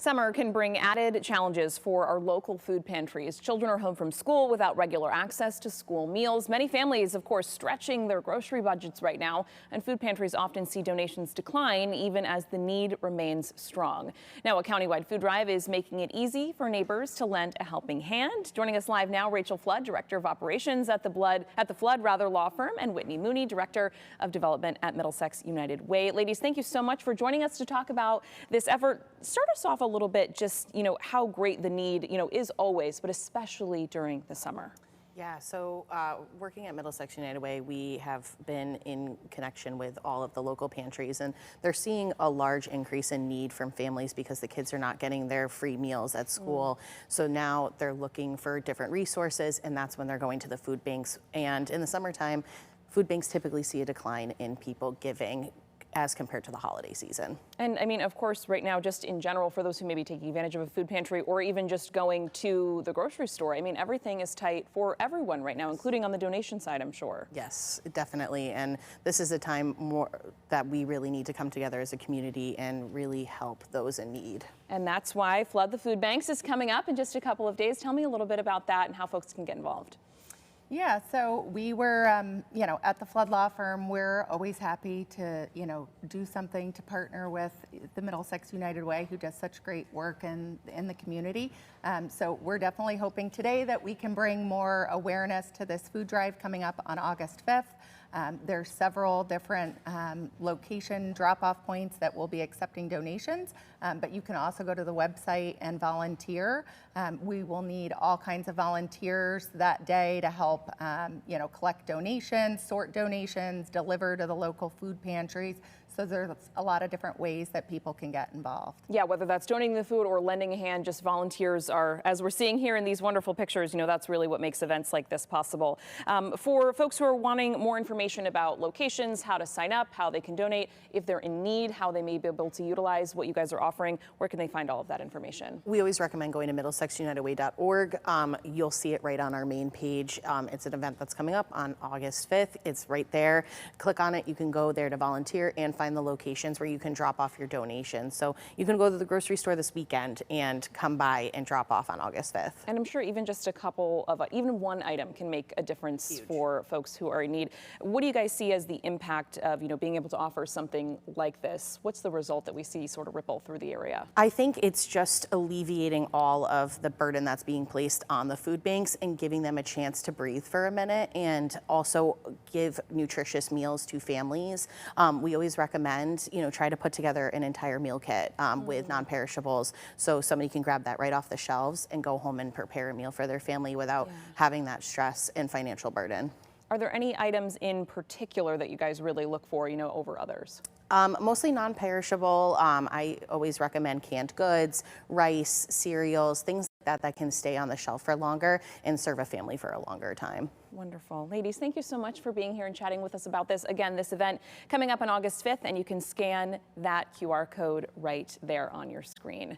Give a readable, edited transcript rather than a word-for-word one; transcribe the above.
Summer can bring added challenges for our local food pantries. Children are home from school without regular access to school meals. Many families, of course, stretching their grocery budgets right now, and food pantries often see donations decline even as the need remains strong. Now, a countywide food drive is making it easy for neighbors to lend a helping hand. Joining us live now, Rachel Flood, Director of Operations at the Flood Law Firm, and Whitney Mooney, Director of Development at Middlesex United Way. Ladies, thank you so much for joining us to talk about this effort. Start us off a little bit, just, how great the need, is always, but especially during the summer. Yeah, so working at Middlesex United Way, we have been in connection with all of the local pantries, and they're seeing a large increase in need from families because the kids are not getting their free meals at school. So now they're looking for different resources, and that's when they're going to the food banks. And in the summertime, food banks typically see a decline in people giving as compared to the holiday season. And I mean, of course, right now, just in general, for those who may be taking advantage of a food pantry or even just going to the grocery store, I mean, everything is tight for everyone right now, including on the donation side, I'm sure. Yes, definitely. And this is a time more that we really need to come together as a community and really help those in need. And that's why Flood the Food Banks is coming up in just a couple of days. Tell me a little bit about that and how folks can get involved. Yeah, so we were, at the Flood Law Firm, we're always happy to, do something to partner with the Middlesex United Way, who does such great work in the community. So we're definitely hoping today that we can bring more awareness to this food drive coming up on August 5th. There's several different location drop-off points that will be accepting donations, but you can also go to the website and volunteer. We will need all kinds of volunteers that day to help, collect donations, sort donations, deliver to the local food pantries. So there's a lot of different ways that people can get involved. Yeah, whether that's donating the food or lending a hand, just volunteers are, as we're seeing here in these wonderful pictures, that's really what makes events like this possible. For folks who are wanting more information about locations, how to sign up, how they can donate, if they're in need, how they may be able to utilize what you guys are offering, where can they find all of that information? We always recommend going to middlesexunitedway.org. You'll see it right on our main page. It's an event that's coming up on August 5th. It's right there. Click on it. You can go there to volunteer and find the locations where you can drop off your donations. So you can go to the grocery store this weekend and come by and drop off on August 5th. And I'm sure even just a couple of, even one item can make a difference. Huge. For folks who are in need. What do you guys see as the impact of, being able to offer something like this? What's the result that we see sort of ripple through the area? I think it's just alleviating all of the burden that's being placed on the food banks and giving them a chance to breathe for a minute and also give nutritious meals to families. We always recommend, try to put together an entire meal kit with non-perishables so somebody can grab that right off the shelves and go home and prepare a meal for their family without having that stress and financial burden. Are there any items in particular that you guys really look for, over others? Mostly non-perishable. I always recommend canned goods, rice, cereals, things like that can stay on the shelf for longer and serve a family for a longer time. Wonderful. Ladies, thank you so much for being here and chatting with us about this. Again, this event coming up on August 5th, and you can scan that QR code right there on your screen.